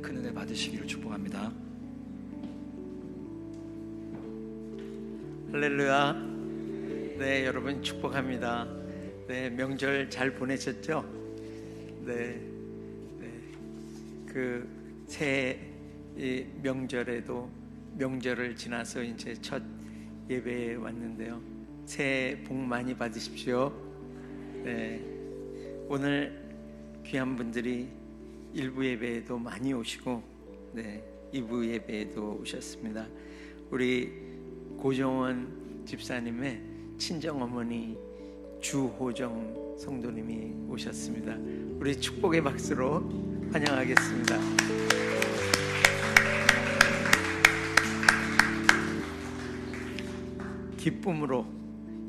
큰 은혜 받으시기를 축복합니다. 할렐루야. 네, 여러분 축복합니다. 네, 명절 잘 보내셨죠? 네, 그 새해 명절에도 명절을 지나서 이제 첫 예배에 왔는데요. 새해 복 많이 받으십시오. 네, 오늘 귀한 분들이 1부 예배에도 많이 오시고, 네, 2부 예배에도 오셨습니다. 우리 고정원 집사님의 친정어머니 주호정 성도님이 오셨습니다. 우리 축복의 박수로 환영하겠습니다. 기쁨으로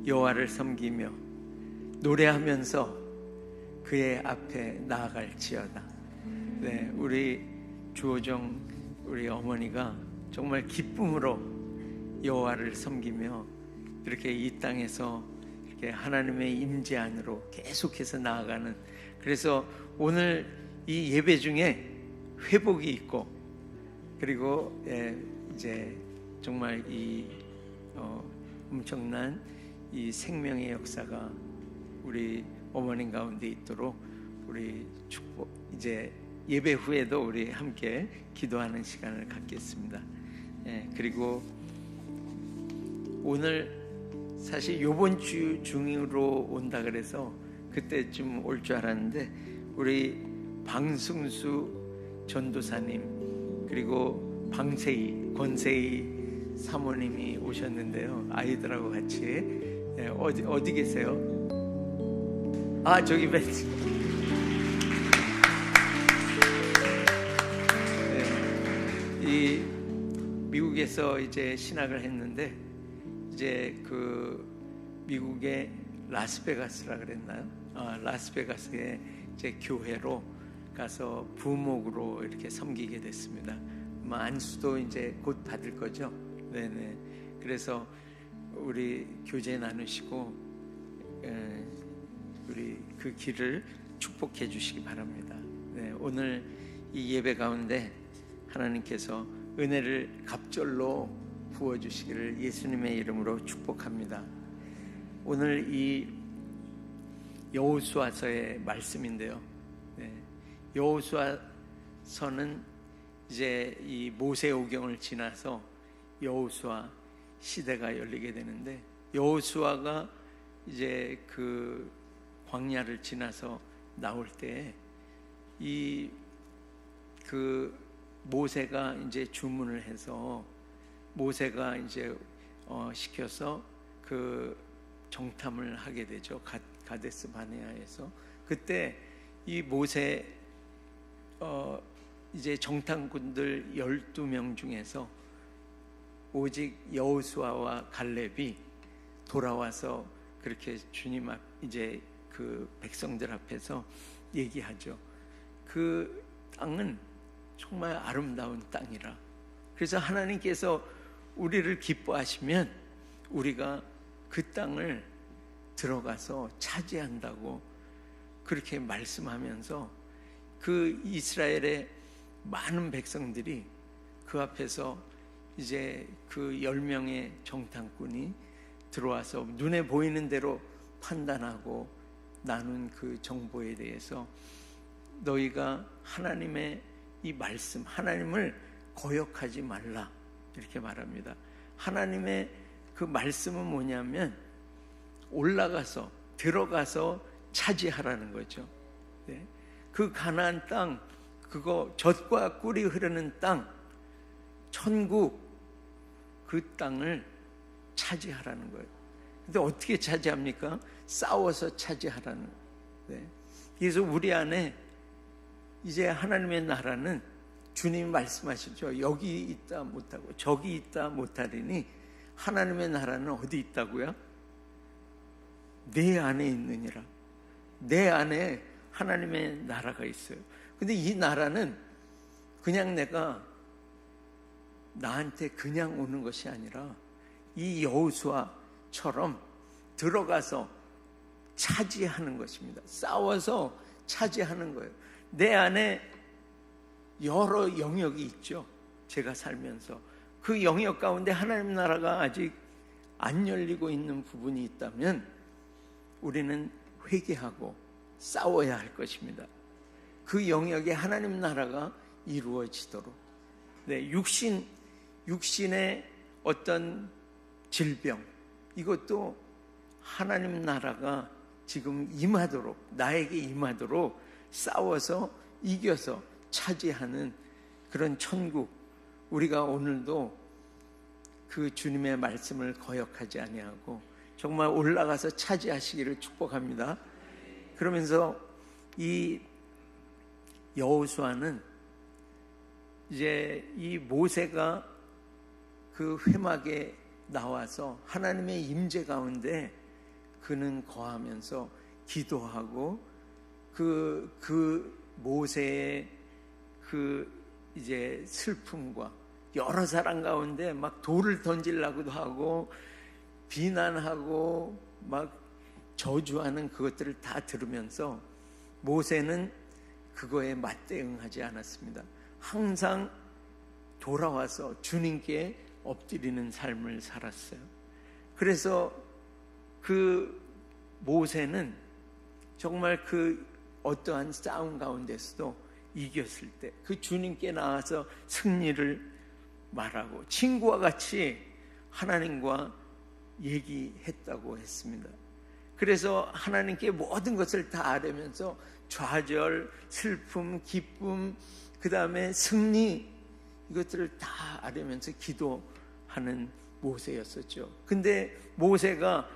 여호와를 섬기며 노래하면서 그의 앞에 나아갈지어다. 네, 우리 주호정 우리 어머니가 정말 기쁨으로 여호와를 섬기며 이렇게 이 땅에서 이렇게 하나님의 임재 안으로 계속해서 나아가는, 그래서 오늘 이 예배 중에 회복이 있고, 그리고 이제 정말 이 엄청난 이 생명의 역사가 우리 어머님 가운데 있도록 우리 축복, 이제 예배 후에도 우리 함께 기도하는 시간을 갖겠습니다. 그리고 오늘 사실 요번 주 중으로 온다 그래서 그때쯤 올 줄 알았는데, 우리 방승수 전도사님 그리고 방세희 권세희 사모님이 오셨는데요. 아이들하고 같이. 어디 계세요? 아, 저기 벤치. 이 미국에서 이제 신학을 했는데, 이제 그 미국의 라스베가스라 그랬나요? 라스베가스에 이제 교회로 가서 부목으로 이렇게 섬기게 됐습니다. 안수도 이제 곧 받을 거죠. 네네. 그래서 우리 교제 나누시고 우리 그 길을 축복해 주시기 바랍니다. 네, 오늘 이 예배 가운데 하나님께서 은혜를 갑절로 부어주시기를 예수님의 이름으로 축복합니다. 오늘 이 여호수아서의 말씀인데요. 네, 여호수아서는 이제 이 모세오경을 지나서 여호수아 시대가 열리게 되는데, 여호수아가 이제 그 광야를 지나서 나올 때 이 그 모세가 이제 주문을 해서 모세가 이제 시켜서 그 정탐을 하게 되죠. 가데스 바네아에서. 그때 이 모세 이제 정탐꾼들 12명 중에서 오직 여호수아와 갈렙이 돌아와서 그렇게 주님 앞 이제 그 백성들 앞에서 얘기하죠. 그 땅은 정말 아름다운 땅이라. 그래서 하나님께서 우리를 기뻐하시면 우리가 그 땅을 들어가서 차지한다고 그렇게 말씀하면서 그 이스라엘의 많은 백성들이 그 앞에서 이제 그 10명의 정탐꾼이 들어와서 눈에 보이는 대로 판단하고 나눈 그 정보에 대해서 너희가 하나님의 이 말씀, 하나님을 거역하지 말라, 이렇게 말합니다. 하나님의 그 말씀은 뭐냐면 올라가서 들어가서 차지하라는 거죠. 네. 그 가나안 땅, 그거 젖과 꿀이 흐르는 땅, 천국, 그 땅을 차지하라는 거예요. 근데 어떻게 차지합니까? 싸워서 차지하라는 거예요. 네. 그래서 우리 안에 이제 하나님의 나라는 주님이 말씀하시죠. 여기 있다 못하고 저기 있다 못하리니 하나님의 나라는 어디 있다고요? 내 안에 있느니라. 내 안에 하나님의 나라가 있어요. 근데 이 나라는 그냥 내가 나한테 그냥 오는 것이 아니라 이 여호수아처럼 들어가서 차지하는 것입니다. 싸워서 차지하는 거예요. 내 안에 여러 영역이 있죠. 제가 살면서 그 영역 가운데 하나님 나라가 아직 안 열리고 있는 부분이 있다면 우리는 회개하고 싸워야 할 것입니다. 그 영역에 하나님 나라가 이루어지도록. 네, 육신의 어떤 질병, 이것도 하나님 나라가 지금 임하도록, 나에게 임하도록 싸워서 이겨서 차지하는 그런 천국, 우리가 오늘도 그 주님의 말씀을 거역하지 아니하고 정말 올라가서 차지하시기를 축복합니다. 그러면서 이 여호수아는 이제 이 모세가 그 회막에 나와서 하나님의 임재 가운데 그는 거하면서 기도하고 그 모세의 그 이제 슬픔과 여러 사람 가운데 막 돌을 던지려고도 하고 비난하고 막 저주하는 그것들을 다 들으면서 모세는 그거에 맞대응하지 않았습니다. 항상 돌아와서 주님께 엎드리는 삶을 살았어요. 그래서 그 모세는 정말 그 어떠한 싸움 가운데서도 이겼을 때 그 주님께 나와서 승리를 말하고 친구와 같이 하나님과 얘기했다고 했습니다. 그래서 하나님께 모든 것을 다 아뢰면서 좌절, 슬픔, 기쁨, 그 다음에 승리, 이것들을 다 아뢰면서 기도하는 모세였었죠. 근데 모세가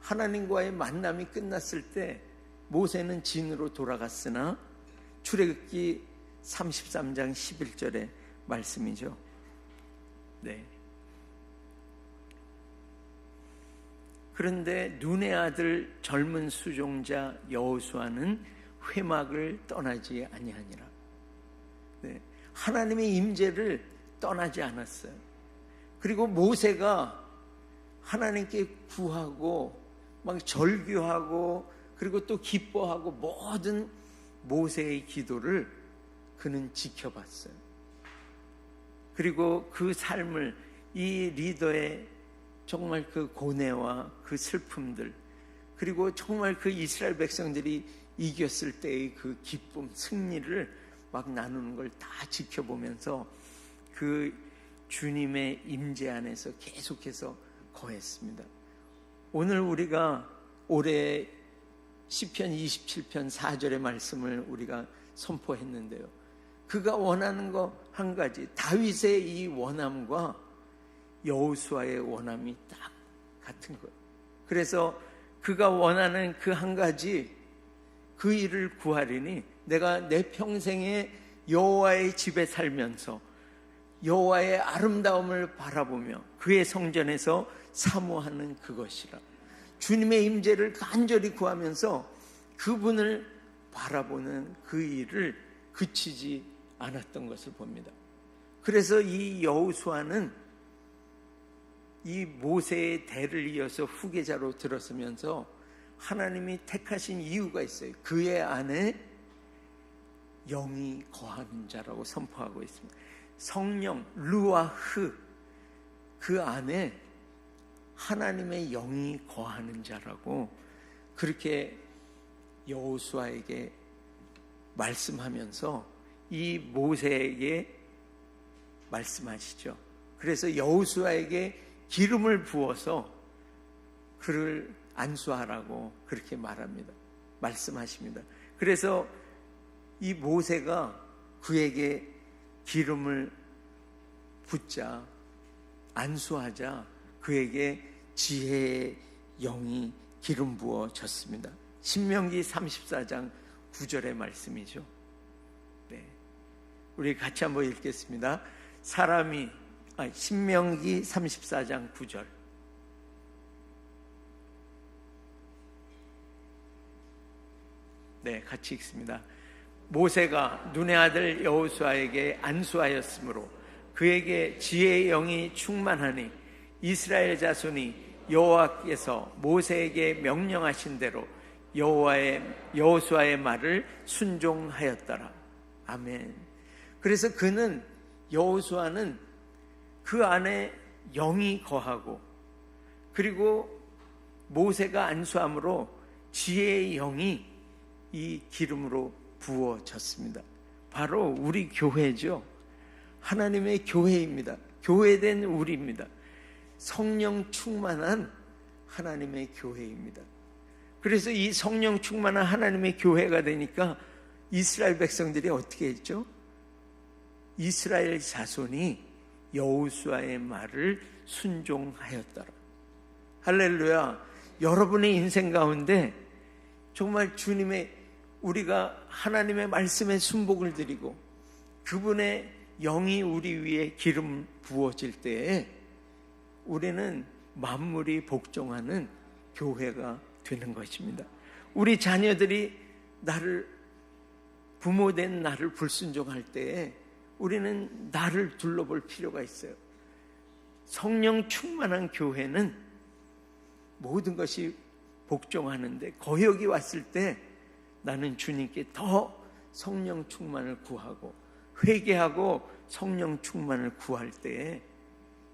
하나님과의 만남이 끝났을 때 모세는 진으로 돌아갔으나, 출애굽기 33장 11절의 말씀이죠. 네. 그런데 눈의 아들 젊은 수종자 여호수아는 회막을 떠나지 아니하니라. 네. 하나님의 임재를 떠나지 않았어요. 그리고 모세가 하나님께 구하고 막 절규하고 그리고 또 기뻐하고 모든 모세의 기도를 그는 지켜봤어요. 그리고 그 삶을, 이 리더의 정말 그 고뇌와 그 슬픔들, 그리고 정말 그 이스라엘 백성들이 이겼을 때의 그 기쁨, 승리를 막 나누는 걸 다 지켜보면서 그 주님의 임재 안에서 계속해서 거했습니다. 오늘 우리가 올해 시편 27편 4절의 말씀을 우리가 선포했는데요. 그가 원하는 거 한 가지, 다윗의 이 원함과 여호수아의 원함이 딱 같은 거예요. 그래서 그가 원하는 그 한 가지, 그 일을 구하리니 내가 내 평생에 여호와의 집에 살면서 여호와의 아름다움을 바라보며 그의 성전에서 사모하는 그것이라. 주님의 임재를 간절히 구하면서 그분을 바라보는 그 일을 그치지 않았던 것을 봅니다. 그래서 이 여호수아는 이 모세의 대를 이어서 후계자로 들어서면서 하나님이 택하신 이유가 있어요. 그의 안에 영이 거하는 자라고 선포하고 있습니다. 성령 르와흐, 그 안에 하나님의 영이 거하는 자라고 그렇게 여호수아에게 말씀하면서 이 모세에게 말씀하시죠. 그래서 여호수아에게 기름을 부어서 그를 안수하라고 그렇게 말합니다. 말씀하십니다. 그래서 이 모세가 그에게 기름을 붓자, 안수하자 그에게 지혜의 영이 기름 부어졌습니다. 신명기 34장 9절의 말씀이죠. 네, 우리 같이 한번 읽겠습니다. 신명기 34장 9절. 네, 같이 읽습니다. 모세가 눈의 아들 여호수아에게 안수하였으므로 그에게 지혜의 영이 충만하니 이스라엘 자손이 여호와께서 모세에게 명령하신 대로 여호수아의 말을 순종하였더라. 아멘. 그래서 그는 여호수아는 그 안에 영이 거하고 그리고 모세가 안수함으로 지혜의 영이 이 기름으로 부어졌습니다. 바로 우리 교회죠. 하나님의 교회입니다. 교회된 우리입니다. 성령 충만한 하나님의 교회입니다. 그래서 이 성령 충만한 하나님의 교회가 되니까 이스라엘 백성들이 어떻게 했죠? 이스라엘 자손이 여호수아의 말을 순종하였더라. 할렐루야. 여러분의 인생 가운데 정말 주님의, 우리가 하나님의 말씀에 순복을 드리고 그분의 영이 우리 위에 기름 부어질 때에 우리는 만물이 복종하는 교회가 되는 것입니다. 우리 자녀들이 부모된 나를 불순종할 때에 우리는 나를 둘러볼 필요가 있어요. 성령 충만한 교회는 모든 것이 복종하는데 거역이 왔을 때 나는 주님께 더 성령 충만을 구하고 회개하고 성령 충만을 구할 때에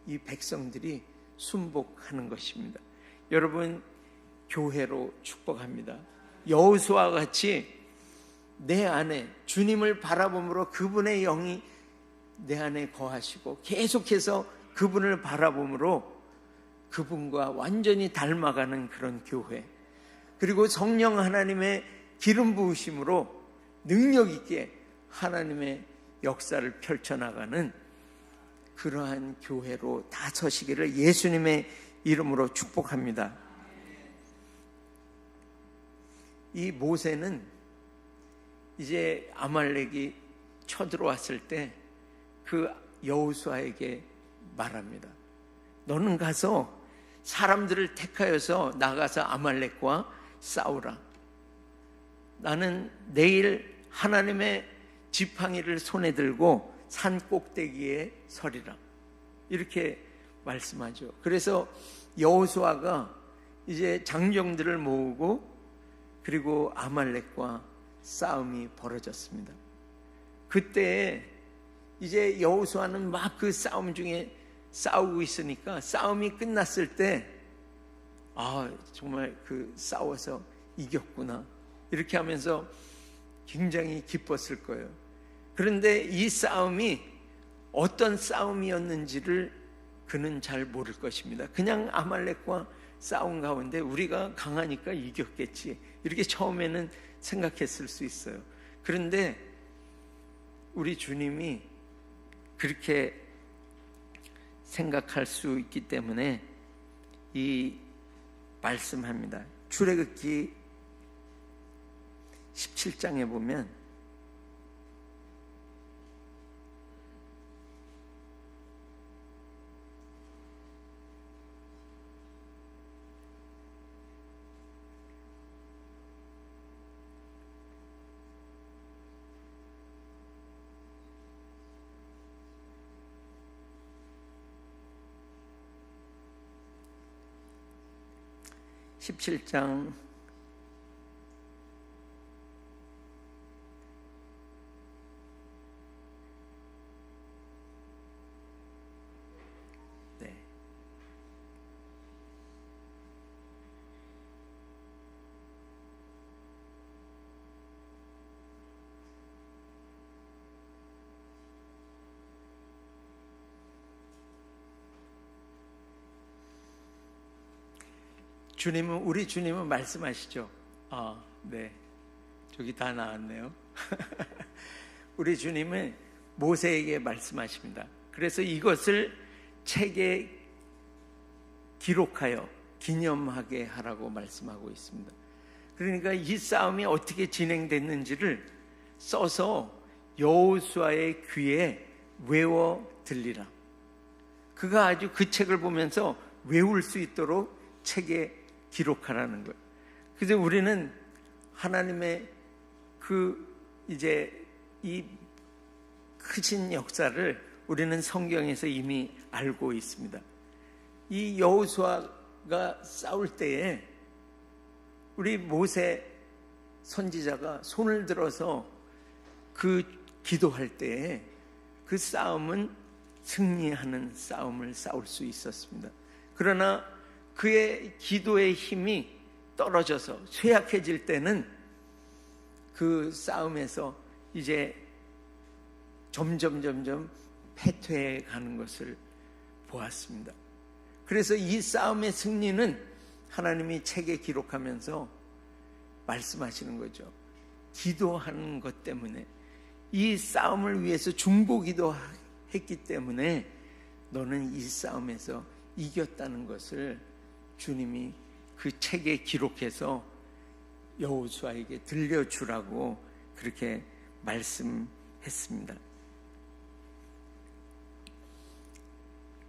이 백성들이 순복하는 것입니다. 여러분, 교회로 축복합니다. 여호수아와 같이 내 안에 주님을 바라봄으로 그분의 영이 내 안에 거하시고 계속해서 그분을 바라봄으로 그분과 완전히 닮아가는 그런 교회, 그리고 성령 하나님의 기름 부으심으로 능력 있게 하나님의 역사를 펼쳐나가는 그러한 교회로 다 서시기를 예수님의 이름으로 축복합니다. 이 모세는 이제 아말렉이 쳐들어왔을 때 그 여호수아에게 말합니다. 너는 가서 사람들을 택하여서 나가서 아말렉과 싸우라. 나는 내일 하나님의 지팡이를 손에 들고 산 꼭대기에 서리라. 이렇게 말씀하죠. 그래서 여호수아가 이제 장정들을 모으고 그리고 아말렉과 싸움이 벌어졌습니다. 그때 이제 여호수아는 막 그 싸움 중에 싸우고 있으니까 싸움이 끝났을 때 정말 그 싸워서 이겼구나 이렇게 하면서 굉장히 기뻤을 거예요. 그런데 이 싸움이 어떤 싸움이었는지를 그는 잘 모를 것입니다. 그냥 아말렉과 싸운 가운데 우리가 강하니까 이겼겠지 이렇게 처음에는 생각했을 수 있어요. 그런데 우리 주님이 그렇게 생각할 수 있기 때문에 이 말씀합니다. 출애굽기 17장에 보면 (17장) 네. 우리 주님은 말씀하시죠. 네. 저기 다 나왔네요. 우리 주님은 모세에게 말씀하십니다. 그래서 이것을 책에 기록하여 기념하게 하라고 말씀하고 있습니다. 그러니까 이 싸움이 어떻게 진행됐는지를 써서 여호수아의 귀에 외워 들리라. 그가 아주 그 책을 보면서 외울 수 있도록 책에 기록하라는 거예요. 그래서 우리는 하나님의 이제 이 크신 역사를 우리는 성경에서 이미 알고 있습니다. 이 여호수아가 싸울 때에 우리 모세 선지자가 손을 들어서 그 기도할 때에 그 싸움은 승리하는 싸움을 싸울 수 있었습니다. 그러나 그의 기도의 힘이 떨어져서 쇠약해질 때는 그 싸움에서 이제 점점 패퇴해 가는 것을 보았습니다. 그래서 이 싸움의 승리는 하나님이 책에 기록하면서 말씀하시는 거죠. 기도하는 것 때문에, 이 싸움을 위해서 중보기도 했기 때문에 너는 이 싸움에서 이겼다는 것을 주님이 그 책에 기록해서 여호수아에게 들려주라고 그렇게 말씀했습니다.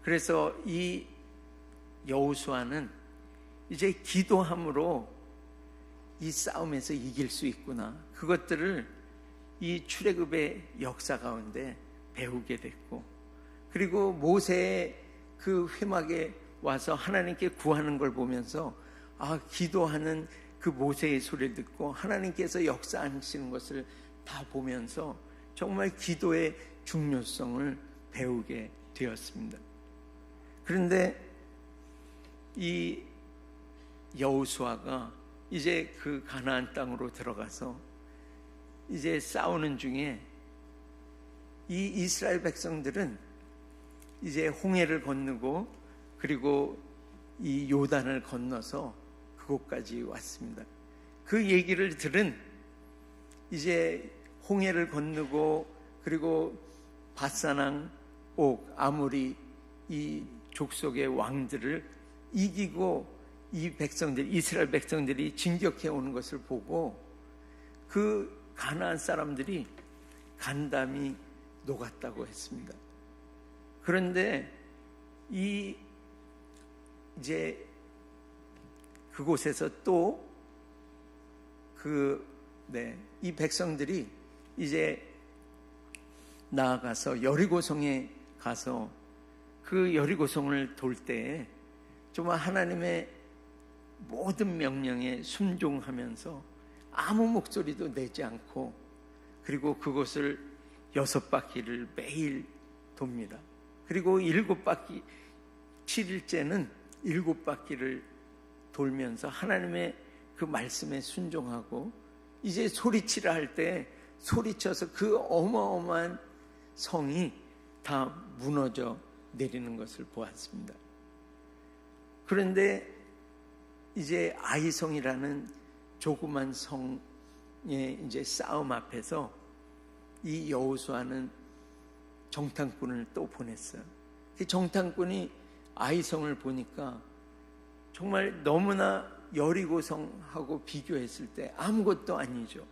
그래서 이 여호수아는 이제 기도함으로 이 싸움에서 이길 수 있구나, 그것들을 이 출애굽의 역사 가운데 배우게 됐고, 그리고 모세의 그 회막에 와서 하나님께 구하는 걸 보면서 기도하는 그 모세의 소리를 듣고 하나님께서 역사하시는 것을 다 보면서 정말 기도의 중요성을 배우게 되었습니다. 그런데 이 여호수아가 이제 그 가나안 땅으로 들어가서 이제 싸우는 중에 이 이스라엘 백성들은 이제 홍해를 건너고 그리고 이 요단을 건너서 그곳까지 왔습니다. 그 얘기를 들은 이제 홍해를 건너고 그리고 바산왕 옥 아모리 이 족속의 왕들을 이기고 이 백성들, 이스라엘 백성들이 진격해 오는 것을 보고 그 가나안 사람들이 간담이 녹았다고 했습니다. 그런데 이제 그곳에서 또 이 백성들이 이제 나아가서 여리고성에 가서 그 여리고성을 돌 때에 정말 하나님의 모든 명령에 순종하면서 아무 목소리도 내지 않고, 그리고 그곳을 6바퀴를 매일 돕니다. 그리고 7바퀴, 7일째는 7바퀴를 돌면서 하나님의 그 말씀에 순종하고, 이제 소리치라 할 때 소리쳐서 그 어마어마한 성이 다 무너져 내리는 것을 보았습니다. 그런데 이제 아이성이라는 조그만 성의 이제 싸움 앞에서 이 여호수아는 정탐꾼을 또 보냈어요. 그 정탐꾼이 아이성을 보니까 정말 너무나 여리고성하고 비교했을 때 아무것도 아니죠.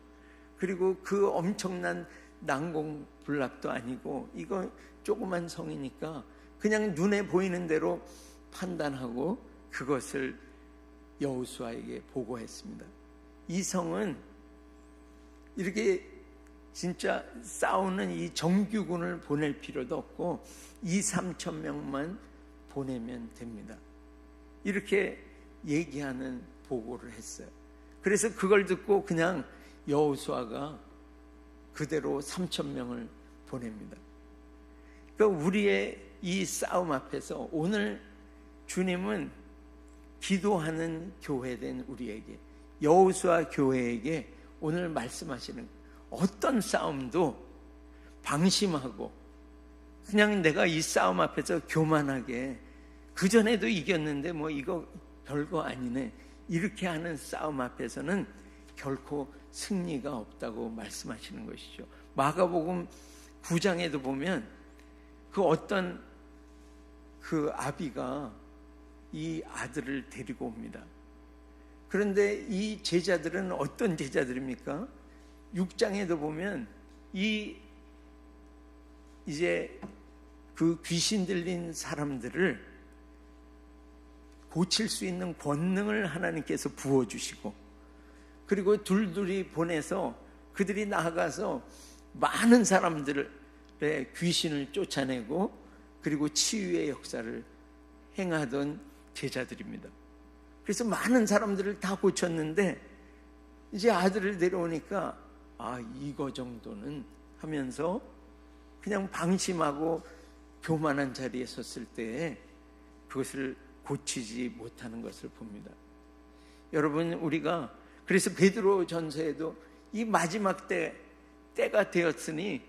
그리고 그 엄청난 난공불락도 아니고 이거 조그만 성이니까 그냥 눈에 보이는 대로 판단하고 그것을 여호수아에게 보고했습니다. 이 성은 이렇게 진짜 싸우는 이 정규군을 보낼 필요도 없고 2-3천 명만 보내면 됩니다. 이렇게 얘기하는 보고를 했어요. 그래서 그걸 듣고 그냥 여호수아가 그대로 3천 명을 보냅니다. 그러니까 우리의 이 싸움 앞에서 오늘 주님은 기도하는 교회된 우리에게, 여호수아 교회에게 오늘 말씀하시는 어떤 싸움도 방심하고 그냥 내가 이 싸움 앞에서 교만하게 그전에도 이겼는데 뭐 이거 별거 아니네 이렇게 하는 싸움 앞에서는 결코 승리가 없다고 말씀하시는 것이죠. 마가복음 9장에도 보면 그 어떤 그 아비가 이 아들을 데리고 옵니다. 그런데 이 제자들은 어떤 제자들입니까? 6장에도 보면 이제 그 귀신 들린 사람들을 고칠 수 있는 권능을 하나님께서 부어주시고, 그리고 둘둘이 보내서 그들이 나아가서 많은 사람들의 귀신을 쫓아내고 그리고 치유의 역사를 행하던 제자들입니다. 그래서 많은 사람들을 다 고쳤는데 이제 아들을 데려오니까 이거 정도는 하면서 그냥 방심하고 교만한 자리에 섰을 때에 그것을 고치지 못하는 것을 봅니다. 여러분, 우리가 그래서 베드로 전서에도 이 마지막 때가 되었으니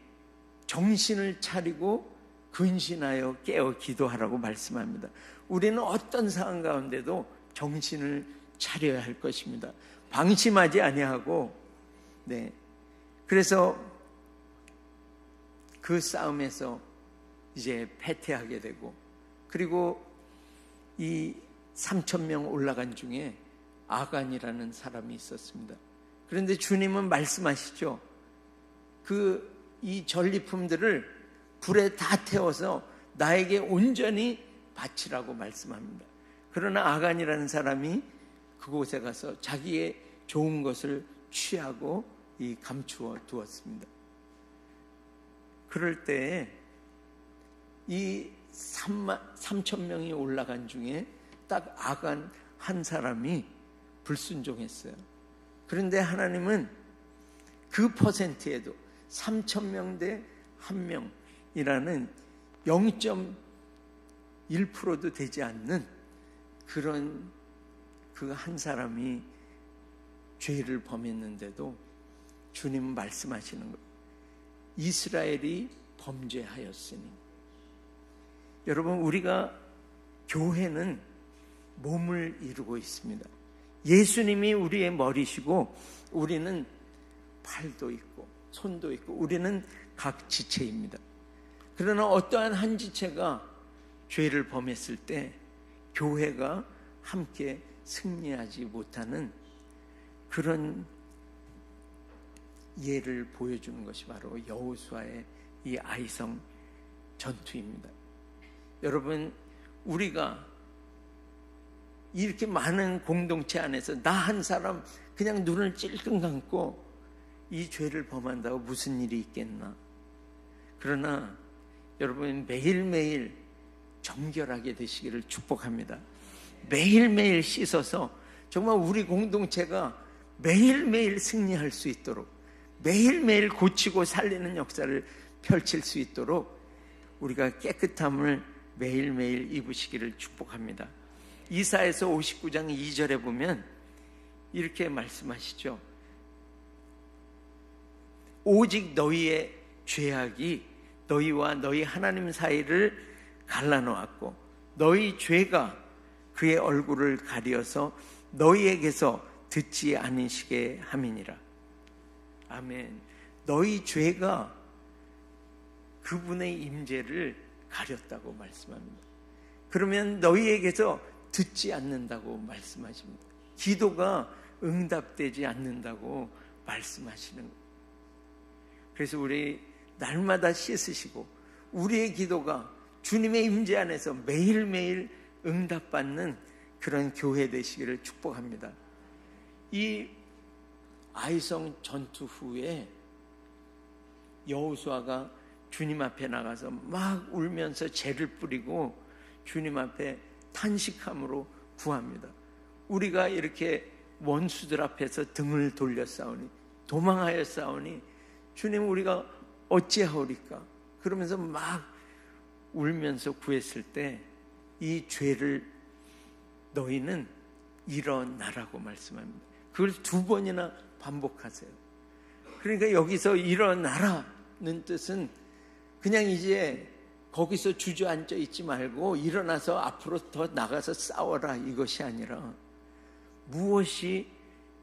정신을 차리고 근신하여 깨어 기도하라고 말씀합니다. 우리는 어떤 상황 가운데도 정신을 차려야 할 것입니다. 방심하지 아니하고, 그래서 그 싸움에서 이제 패퇴하게 되고, 그리고 이 3,000명 올라간 중에 아간이라는 사람이 있었습니다. 그런데 주님은 말씀하시죠. 이 전리품들을 불에 다 태워서 나에게 온전히 바치라고 말씀합니다. 그러나 아간이라는 사람이 그곳에 가서 자기의 좋은 것을 취하고 감추어 두었습니다. 그럴 때에 이 3,000명이 올라간 중에 딱 아간 한 사람이 불순종했어요. 그런데 하나님은 그 퍼센트에도 3,000명 대 1명이라는 0.1%도 되지 않는 그런 그 한 사람이 죄를 범했는데도 주님은 말씀하시는 거예요. 이스라엘이 범죄하였으니. 여러분, 우리가 교회는 몸을 이루고 있습니다. 예수님이 우리의 머리시고 우리는 팔도 있고 손도 있고 우리는 각 지체입니다. 그러나 어떠한 한 지체가 죄를 범했을 때 교회가 함께 승리하지 못하는 그런 예를 보여주는 것이 바로 여호수아의 이 아이성 전투입니다. 여러분, 우리가 이렇게 많은 공동체 안에서 나 한 사람 그냥 눈을 찔끔 감고 이 죄를 범한다고 무슨 일이 있겠나. 그러나 여러분, 매일매일 정결하게 되시기를 축복합니다. 매일매일 씻어서 정말 우리 공동체가 매일매일 승리할 수 있도록, 매일매일 고치고 살리는 역사를 펼칠 수 있도록 우리가 깨끗함을 매일매일 입으시기를 축복합니다. 이사야서 59장 2절에 보면 이렇게 말씀하시죠. 오직 너희의 죄악이 너희와 너희 하나님 사이를 갈라놓았고 너희 죄가 그의 얼굴을 가리어서 너희에게서 듣지 않으시게 함이니라. 아멘. 너희 죄가 그분의 임재를 가렸다고 말씀합니다. 그러면 너희에게서 듣지 않는다고 말씀하십니다. 기도가 응답되지 않는다고 말씀하시는 거예요. 그래서 우리 날마다 씻으시고 우리의 기도가 주님의 임재 안에서 매일매일 응답받는 그런 교회 되시기를 축복합니다. 이 아이성 전투 후에 여호수아가 주님 앞에 나가서 막 울면서 죄를 뿌리고 주님 앞에 탄식함으로 구합니다. 우리가 이렇게 원수들 앞에서 등을 돌려 싸우니 도망하여 싸우니 주님 우리가 어찌하오리까 그러면서 막 울면서 구했을 때 이 죄를 너희는 일어나라고 말씀합니다. 그걸 2번이나 반복하세요. 그러니까 여기서 일어나라는 뜻은 그냥 이제 거기서 주저앉아 있지 말고 일어나서 앞으로 더 나가서 싸워라 이것이 아니라 무엇이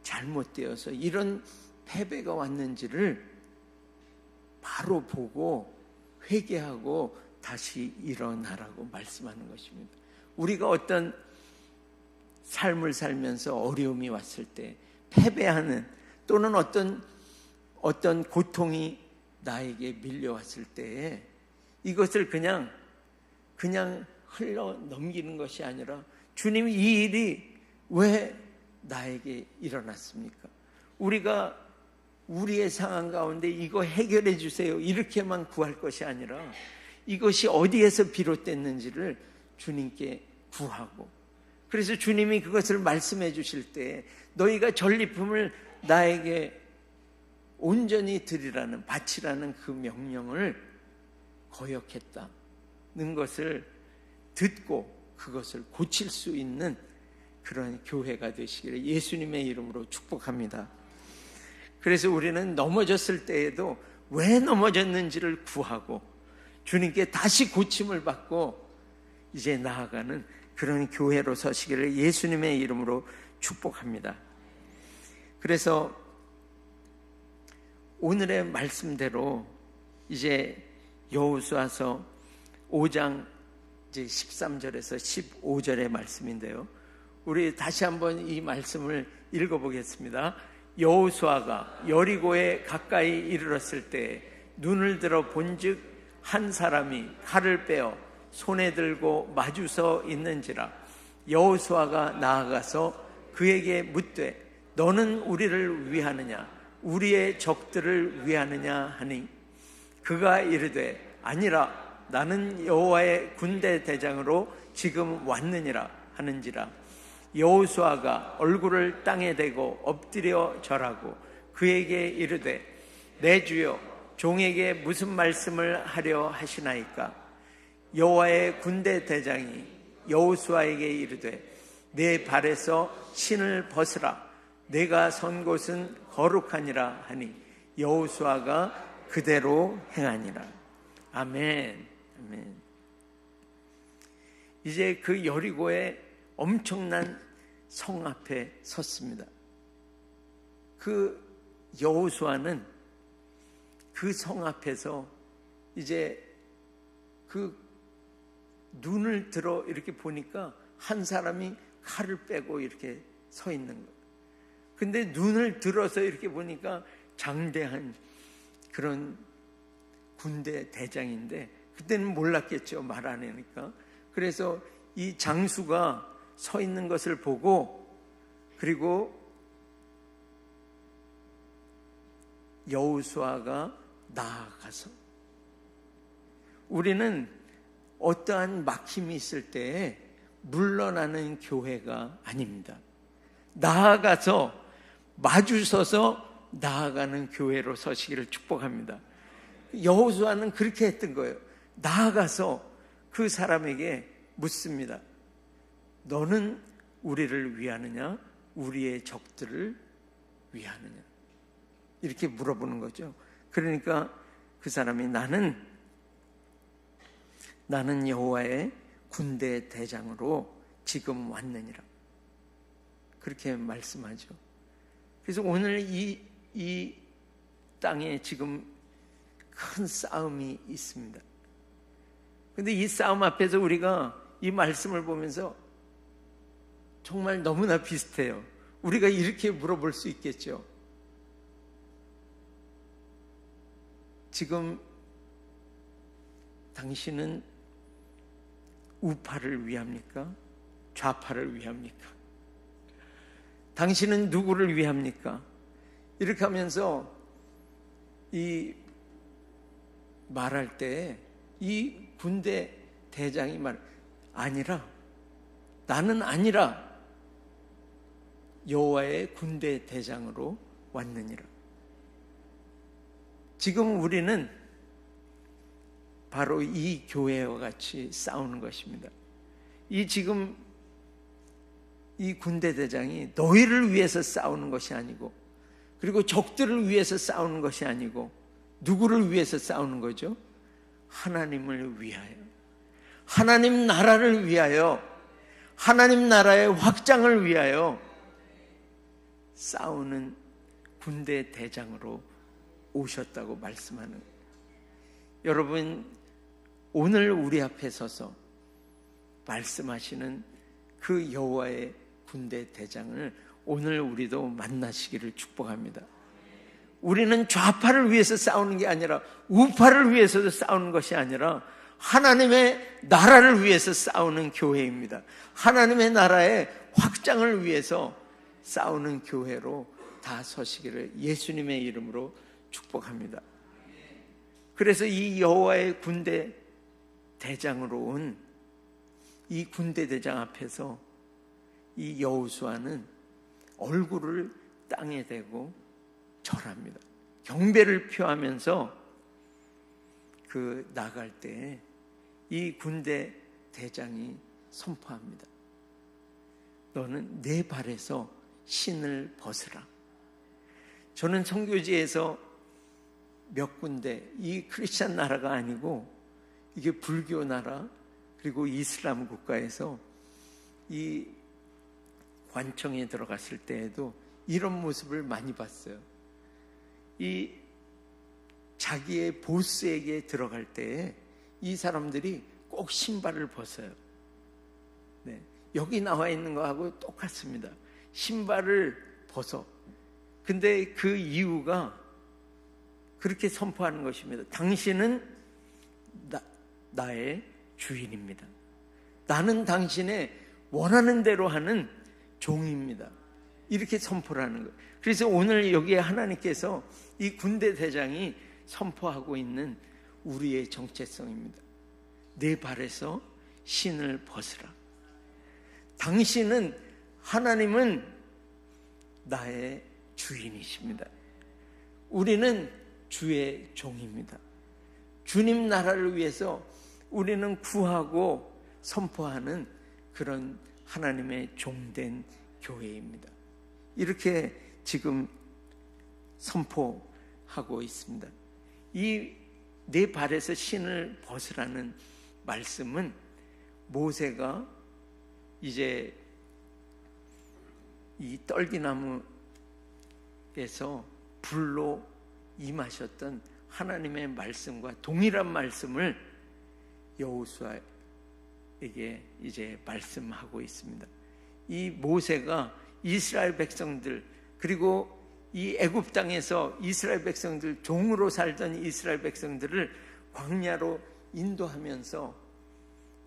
잘못되어서 이런 패배가 왔는지를 바로 보고 회개하고 다시 일어나라고 말씀하는 것입니다. 우리가 어떤 삶을 살면서 어려움이 왔을 때 패배하는 또는 어떤 고통이 나에게 밀려왔을 때에 이것을 그냥 흘러 넘기는 것이 아니라 주님 이 일이 왜 나에게 일어났습니까? 우리가 우리의 상황 가운데 이거 해결해 주세요 이렇게만 구할 것이 아니라 이것이 어디에서 비롯됐는지를 주님께 구하고 그래서 주님이 그것을 말씀해 주실 때 너희가 전리품을 나에게 온전히 드리라는 바치라는 그 명령을 거역했다는 것을 듣고 그것을 고칠 수 있는 그런 교회가 되시기를 예수님의 이름으로 축복합니다. 그래서 우리는 넘어졌을 때에도 왜 넘어졌는지를 구하고 주님께 다시 고침을 받고 이제 나아가는 그런 교회로 서시기를 예수님의 이름으로 축복합니다. 그래서 오늘의 말씀대로 이제 여호수아서 5장 이제 13절에서 15절의 말씀인데요. 우리 다시 한번 이 말씀을 읽어보겠습니다. 여호수아가 여리고에 가까이 이르렀을 때 눈을 들어 본즉 한 사람이 칼을 빼어 손에 들고 마주서 있는지라. 여호수아가 나아가서 그에게 묻되 너는 우리를 위하느냐 우리의 적들을 위하느냐 하니 그가 이르되 아니라 나는 여호와의 군대 대장으로 지금 왔느니라 하는지라. 여호수아가 얼굴을 땅에 대고 엎드려 절하고 그에게 이르되 내 주여 종에게 무슨 말씀을 하려 하시나이까. 여호와의 군대 대장이 여호수아에게 이르되 내 발에서 신을 벗으라 내가 선 곳은 거룩하니라 하니 여호수아가 그대로 행하니라. 아멘. 아멘. 이제 그 여리고의 엄청난 성 앞에 섰습니다. 그 여호수아는 그 성 앞에서 이제 그 눈을 들어 이렇게 보니까 한 사람이 칼을 빼고 이렇게 서 있는 거예요. 근데 눈을 들어서 이렇게 보니까 장대한 그런 군대 대장인데 그때는 몰랐겠죠. 말 안 하니까. 그래서 이 장수가 서 있는 것을 보고 그리고 여호수아가 나아가서 우리는 어떠한 막힘이 있을 때 물러나는 교회가 아닙니다. 나아가서 마주서서 나아가는 교회로 서시기를 축복합니다. 여호수아는 그렇게 했던 거예요. 나아가서 그 사람에게 묻습니다. 너는 우리를 위하느냐 우리의 적들을 위하느냐 이렇게 물어보는 거죠. 그러니까 그 사람이 나는 여호와의 군대 대장으로 지금 왔느니라 그렇게 말씀하죠. 그래서 오늘 이 땅에 지금 큰 싸움이 있습니다. 그런데 이 싸움 앞에서 우리가 이 말씀을 보면서 정말 너무나 비슷해요. 우리가 이렇게 물어볼 수 있겠죠. 지금 당신은 우파를 위합니까? 좌파를 위합니까? 당신은 누구를 위합니까? 이렇게 하면서 이 말할 때 이 군대 대장이 나는 아니라 여호와의 군대 대장으로 왔느니라. 지금 우리는 바로 이 교회와 같이 싸우는 것입니다. 지금 이 군대 대장이 너희를 위해서 싸우는 것이 아니고 그리고 적들을 위해서 싸우는 것이 아니고 누구를 위해서 싸우는 거죠? 하나님을 위하여, 하나님 나라를 위하여, 하나님 나라의 확장을 위하여 싸우는 군대 대장으로 오셨다고 말씀하는 거예요. 여러분, 오늘 우리 앞에 서서 말씀하시는 그 여호와의 군대 대장을 오늘 우리도 만나시기를 축복합니다. 우리는 좌파를 위해서 싸우는 게 아니라 우파를 위해서도 싸우는 것이 아니라 하나님의 나라를 위해서 싸우는 교회입니다. 하나님의 나라의 확장을 위해서 싸우는 교회로 다 서시기를 예수님의 이름으로 축복합니다. 그래서 이 여호와의 군대 대장으로 온 이 군대 대장 앞에서 이 여호수아는 얼굴을 땅에 대고 절합니다. 경배를 표하면서 나갈 때 이 군대 대장이 선포합니다. 너는 내 발에서 신을 벗으라. 저는 선교지에서 몇 군데, 이 크리스찬 나라가 아니고 이게 불교 나라 그리고 이슬람 국가에서 이 관청에 들어갔을 때에도 이런 모습을 많이 봤어요. 이 자기의 보스에게 들어갈 때에 이 사람들이 꼭 신발을 벗어요. 네, 여기 나와 있는 거하고 똑같습니다. 신발을 벗어. 근데 그 이유가 그렇게 선포하는 것입니다. 당신은 나의 주인입니다. 나는 당신의 원하는 대로 하는 종입니다. 이렇게 선포를 하는 거예요. 그래서 오늘 여기에 하나님께서 이 군대 대장이 선포하고 있는 우리의 정체성입니다. 내 발에서 신을 벗으라. 당신은, 하나님은 나의 주인이십니다. 우리는 주의 종입니다. 주님 나라를 위해서 우리는 구하고 선포하는 그런 하나님의 종된 교회입니다. 이렇게 지금 선포하고 있습니다. 이 내 발에서 신을 벗으라는 말씀은 모세가 이제 이 떨기나무에서 불로 임하셨던 하나님의 말씀과 동일한 말씀을 여호수아에게 이제 말씀하고 있습니다. 이 모세가 이스라엘 백성들, 그리고 이 애굽 땅에서 이스라엘 백성들, 종으로 살던 이스라엘 백성들을 광야로 인도하면서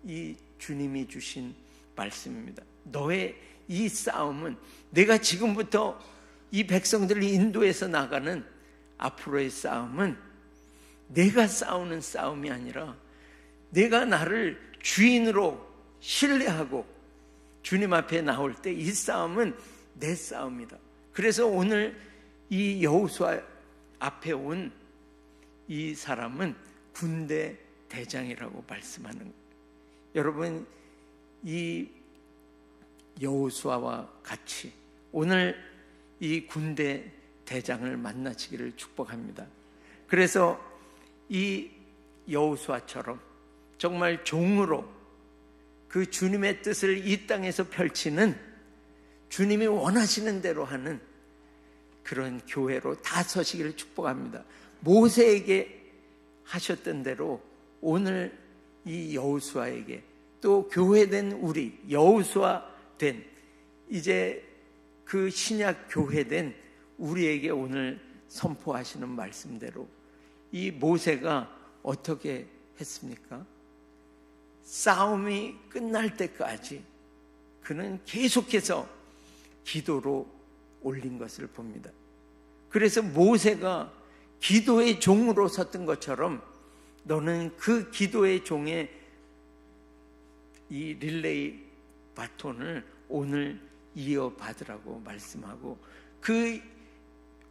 이 주님이 주신 말씀입니다. 너의 이 싸움은, 내가 지금부터 이 백성들을 인도해서 나가는 앞으로의 싸움은 내가 싸우는 싸움이 아니라 내가 나를 주인으로 신뢰하고 주님 앞에 나올 때 이 싸움은 내 싸움이다. 그래서 오늘 이 여호수아 앞에 온 이 사람은 군대 대장이라고 말씀하는 거예요. 여러분, 이 여호수아와 같이 오늘 이 군대 대장을 만나시기를 축복합니다. 그래서 이 여호수아처럼 정말 종으로 그 주님의 뜻을 이 땅에서 펼치는, 주님이 원하시는 대로 하는 그런 교회로 다 서시기를 축복합니다. 모세에게 하셨던 대로 오늘 이 여호수아에게, 또 교회된 우리, 여호수아 된 이제 그 신약 교회된 우리에게 오늘 선포하시는 말씀대로 이 모세가 어떻게 했습니까? 싸움이 끝날 때까지 그는 계속해서 기도로 올린 것을 봅니다. 그래서 모세가 기도의 종으로 섰던 것처럼 너는 그 기도의 종의 이 릴레이 바톤을 오늘 이어받으라고 말씀하고, 그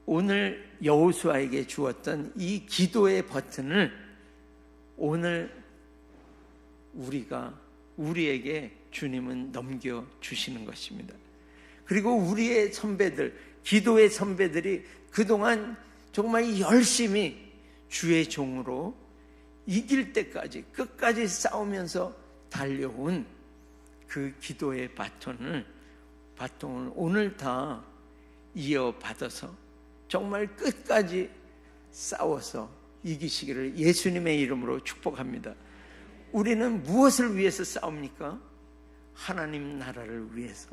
오늘 여호수아에게 주었던 이 기도의 버튼을 오늘 우리에게 주님은 넘겨주시는 것입니다. 그리고 우리의 선배들, 기도의 선배들이 그동안 정말 열심히 주의 종으로 이길 때까지 끝까지 싸우면서 달려온 그 기도의 바톤을 오늘 다 이어받아서 정말 끝까지 싸워서 이기시기를 예수님의 이름으로 축복합니다. 우리는 무엇을 위해서 싸웁니까? 하나님 나라를 위해서.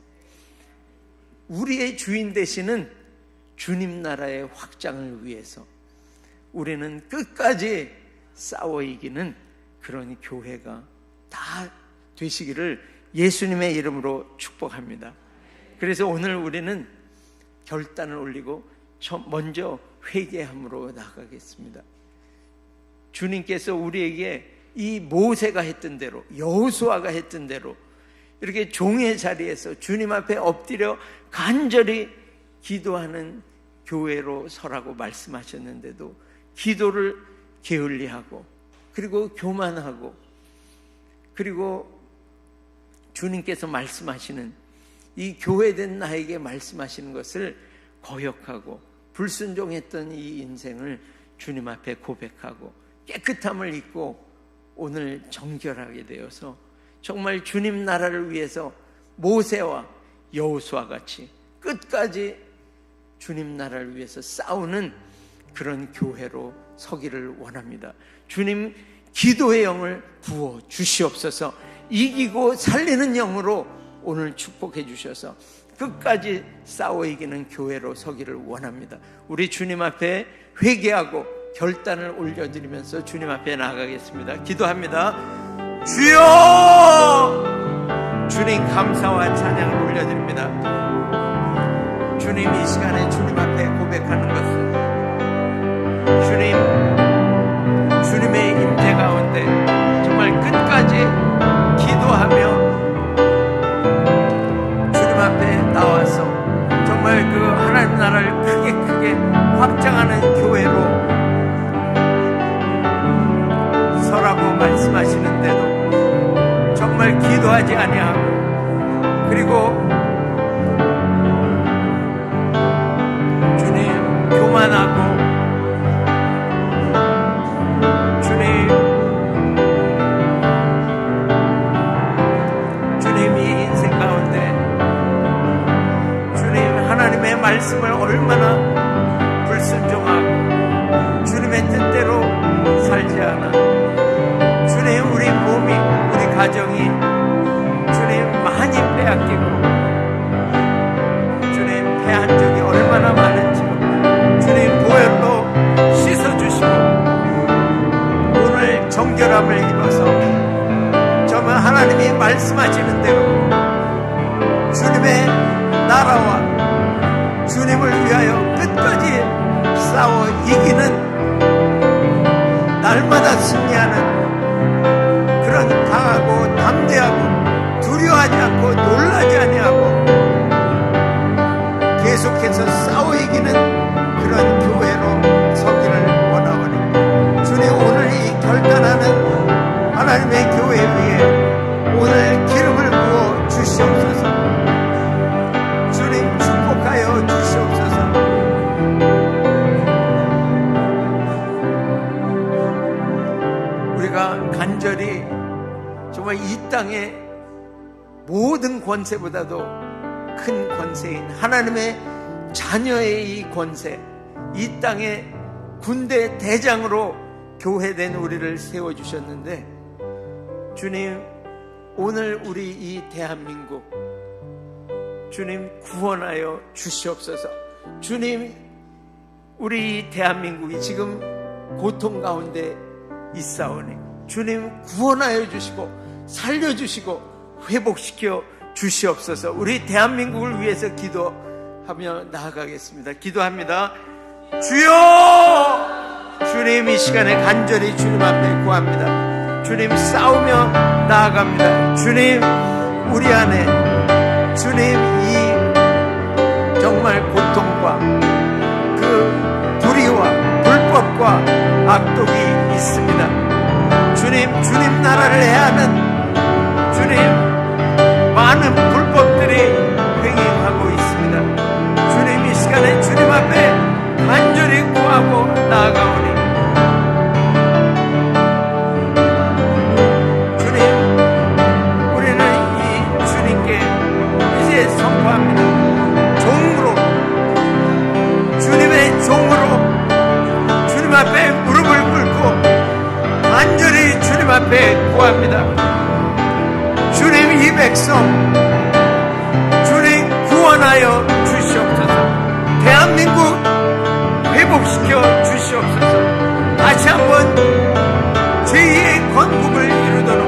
우리의 주인 되시는 주님 나라의 확장을 위해서 우리는 끝까지 싸워 이기는 그런 교회가 다 되시기를 예수님의 이름으로 축복합니다. 그래서 오늘 우리는 결단을 올리고 먼저 회개함으로 나가겠습니다. 주님께서 우리에게 이 모세가 했던 대로, 여호수아가 했던 대로 이렇게 종의 자리에서 주님 앞에 엎드려 간절히 기도하는 교회로 서라고 말씀하셨는데도 기도를 게을리하고 그리고 교만하고, 그리고 주님께서 말씀하시는 이 교회된 나에게 말씀하시는 것을 거역하고 불순종했던 이 인생을 주님 앞에 고백하고 깨끗함을 입고 오늘 정결하게 되어서 정말 주님 나라를 위해서 모세와 여호수아 같이 끝까지 주님 나라를 위해서 싸우는 그런 교회로 서기를 원합니다. 주님, 기도의 영을 부어 주시옵소서. 이기고 살리는 영으로 오늘 축복해 주셔서 끝까지 싸워 이기는 교회로 서기를 원합니다. 우리 주님 앞에 회개하고 결단을 올려드리면서 주님 앞에 나아가겠습니다. 기도합니다. 주여! 주님, 감사와 찬양을 올려드립니다. 주님, 이 시간에 주님 앞에 고백하는 것은 주님의 임재 가운데 정말 끝까지 기도하며 주님 앞에 나와서 정말 그 하나님 나라를 크게 확장하는 교회로 서라고 말씀하시는데도 정말 기도하지 아니하고, 그리고 주님, 교만하고 말씀을 얼마나 불순종하고 주님의 뜻대로 살지 않아 주님, 우리 몸이, 우리 가정이 주님 많이 빼앗기고 주님 패한 적이 얼마나 많은지 주님 보혈로 씻어주시고 오늘 정결함을 입어서 정말 하나님이 말씀하시는 대로 주님의 나라와 주님을 위하여 끝까지 싸워 이기는, 날마다 승리하는 그런 강하고 담대하고 두려워하지 않고 놀라지 아니하고 계속해서 싸워 이기는 그런 교회로 서기를 원하오니 주님, 오늘 이 결단하는 하나님의 교회 위에 오늘 기름을 부어 주시옵소서. 주님, 축복하여 주시옵소서. 우리가 간절히 정말 이 땅의 모든 권세보다도 큰 권세인 하나님의 자녀의 이 권세, 이 땅의 군대 대장으로 교회된 우리를 세워주셨는데 주님, 오늘 우리 이 대한민국 주님 구원하여 주시옵소서. 주님, 우리 대한민국이 지금 고통 가운데 있사오니 주님 구원하여 주시고 살려주시고 회복시켜 주시옵소서. 우리 대한민국을 위해서 기도하며 나아가겠습니다. 기도합니다. 주여! 주님, 이 시간에 간절히 주님 앞에 구합니다. 주님, 싸우며 나아갑니다. 주님, 우리 안에 주님 이 정말 고통과 그 불의와 불법과 악독이 있습니다. 주님 나라를 해하는 주님 많은 불법들이 횡행하고 있습니다. 주님, 이 시간에 주님 앞에 간절히 구하고 나아가오니 선포합니다. 종으로, 주님의 종으로 주님 앞에 무릎을 꿇고 간절히 주님 앞에 구합니다. 주님, 이 백성 주님 구원하여 주시옵소서. 대한민국 회복시켜 주시옵소서. 다시 한번 제2의 건국을 이루도록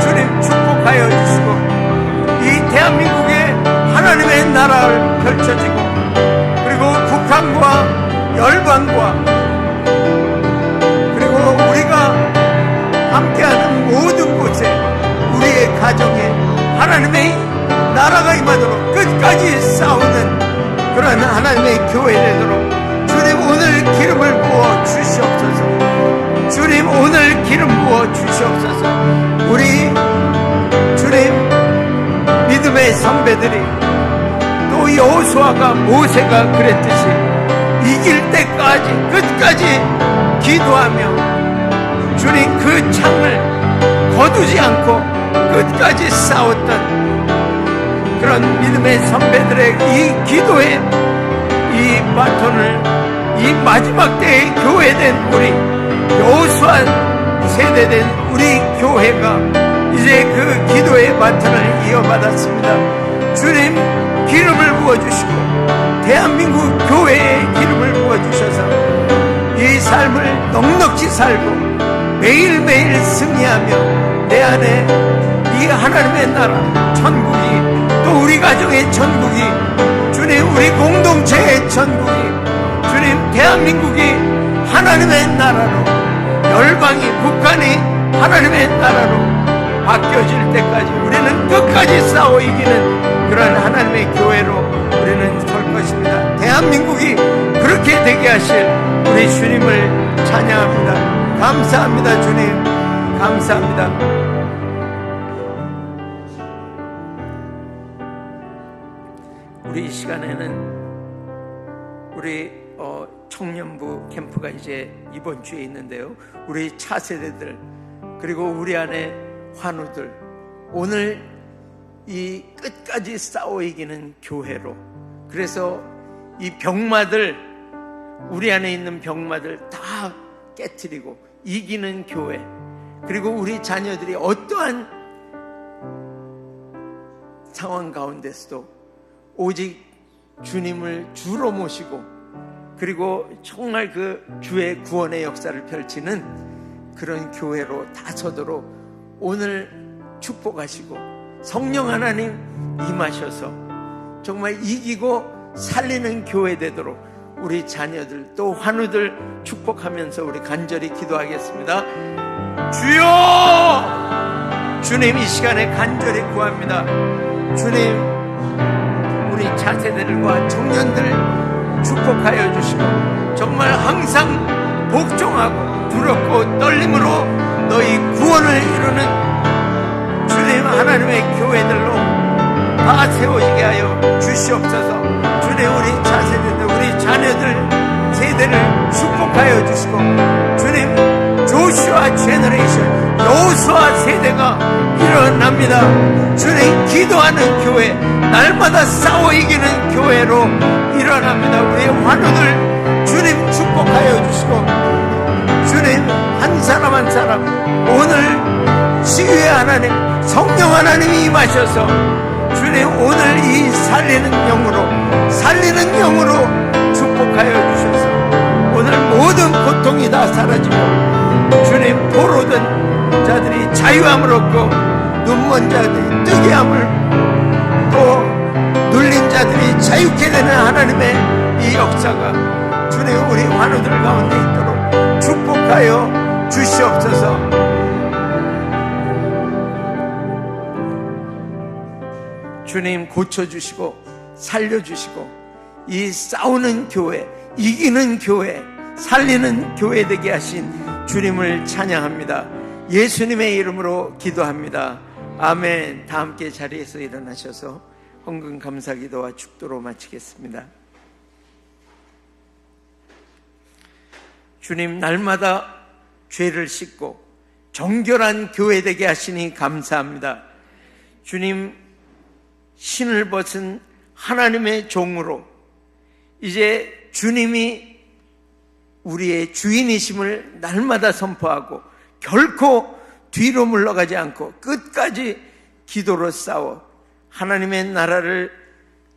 주님 축복하여 주시고 이 대한민국에 하나님의 나라를 펼쳐지고 그리고 북한과 열방과 그리고 우리가 함께하는 모든 곳에 우리의 가정에 하나님의 나라가 임하도록 끝까지 싸우는 그런 하나님의 교회 되도록 주님, 오늘 기름을 부어 주시옵소서. 주님 오늘 기름 부어 주시옵소서. 우리 주님 믿음의 선배들이 또 여호수아가 모세가 그랬듯이 이길 때까지 끝까지 기도하며 주님 그 창을 거두지 않고 끝까지 싸웠던 그런 믿음의 선배들의 이 기도의 이 바톤을 이 마지막 때의 교회된 우리 여호수아 세대된 우리 교회가 이제 그 기도의 바톤을 이어받았습니다. 주님 기름을 부어주시고 대한민국 교회에 기름을 부어주셔서 이 삶을 넉넉히 살고 매일매일 승리하며 내 안에 이 하나님의 나라 천국이 또 우리 가정의 천국이 주님 우리 공동체의 천국이 주님 대한민국이 하나님의 나라로 열방이 북한이 하나님의 나라로 바뀌어질 때까지 우리는 끝까지 싸워 이기는 그런 하나님의 교회로 우리는 설 것입니다. 대한민국이 그렇게 되게 하실 우리 주님을 찬양합니다. 감사합니다. 주님 감사합니다. 우리 이 시간에는 우리 청년부 캠프가 이제 이번 주에 있는데요, 우리 차세대들 그리고 우리 안에 환우들 오늘 이 끝까지 싸워 이기는 교회로, 그래서 이 병마들 우리 안에 있는 병마들 다 깨트리고 이기는 교회, 그리고 우리 자녀들이 어떠한 상황 가운데서도 오직 주님을 주로 모시고 그리고 정말 그 주의 구원의 역사를 펼치는 그런 교회로 다 서도록 오늘 축복하시고 성령 하나님 임하셔서 정말 이기고 살리는 교회 되도록 우리 자녀들 또 환우들 축복하면서 우리 간절히 기도하겠습니다. 주여, 주님 이 시간에 간절히 구합니다. 주님 우리 차세대들과 청년들 축복하여 주시고 정말 항상 복종하고 두렵고 떨림으로 너희 구원을 이루는 주님 하나님의 교회들로 다 세워지게 하여 주시옵소서. 주님 우리 차세대들 우리 자녀들 세대를 축복하여 주시고 주님 조슈아 제너레이션 여호수아 세대가 일어납니다. 주님 기도하는 교회, 날마다 싸워 이기는 교회로 일어납니다. 우리의 환우들 주님 축복하여 주시고 주님 한 사람 한 사람 오늘 치유의 하나님 성령 하나님이 임하셔서 주님 오늘 이 살리는 영으로 축복하여 주셔서 오늘 모든 고통이 다 사라지고 주님 포로된 자들이 자유함을 얻고 눈먼 자들이 뜨게 함을 또 눌린 자들이 자유케 되는 하나님의 이 역사가 주님 우리 환우들 가운데 있도록 축복하여 주시옵소서. 주님 고쳐주시고 살려주시고 이 싸우는 교회, 이기는 교회, 살리는 교회 되게 하신 주님을 찬양합니다. 예수님의 이름으로 기도합니다. 아멘. 다 함께 자리에서 일어나셔서 헌금 감사 기도와 축도로 마치겠습니다. 주님 날마다 죄를 씻고 정결한 교회 되게 하시니 감사합니다. 주님 신을 벗은 하나님의 종으로 이제 주님이 우리의 주인이심을 날마다 선포하고 결코 뒤로 물러가지 않고 끝까지 기도로 싸워 하나님의 나라를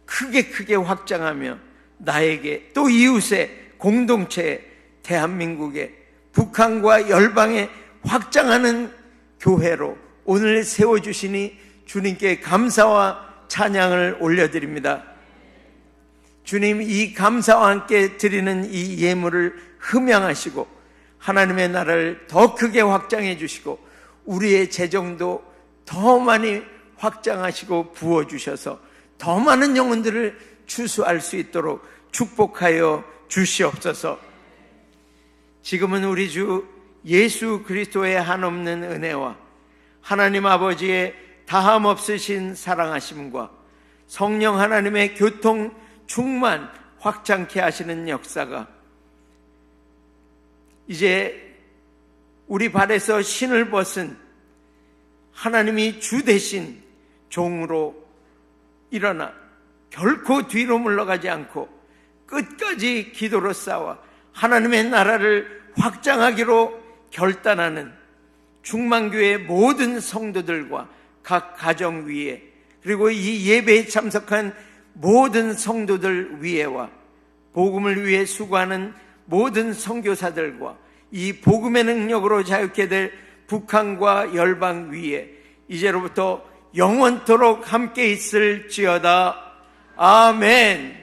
크게 확장하며 나에게 또 이웃에 공동체에 대한민국에 북한과 열방에 확장하는 교회로 오늘 세워주시니 주님께 감사와 찬양을 올려드립니다. 주님 이 감사와 함께 드리는 이 예물을 흠양하시고 하나님의 나라를 더 크게 확장해 주시고 우리의 재정도 더 많이 확장하시고 부어주셔서 더 많은 영혼들을 추수할 수 있도록 축복하여 주시옵소서. 지금은 우리 주 예수 그리스도의 한없는 은혜와 하나님 아버지의 다함 없으신 사랑하심과 성령 하나님의 교통 충만 확장케 하시는 역사가 이제 우리 발에서 신을 벗은 하나님이 주 대신 종으로 일어나 결코 뒤로 물러가지 않고 끝까지 기도로 싸워 하나님의 나라를 확장하기로 결단하는 충만교회 모든 성도들과 각 가정 위에, 그리고 이 예배에 참석한 모든 성도들 위에와 복음을 위해 수고하는 모든 선교사들과 이 복음의 능력으로 자유케 될 북한과 열방 위에 이제로부터 영원토록 함께 있을지어다. 아멘.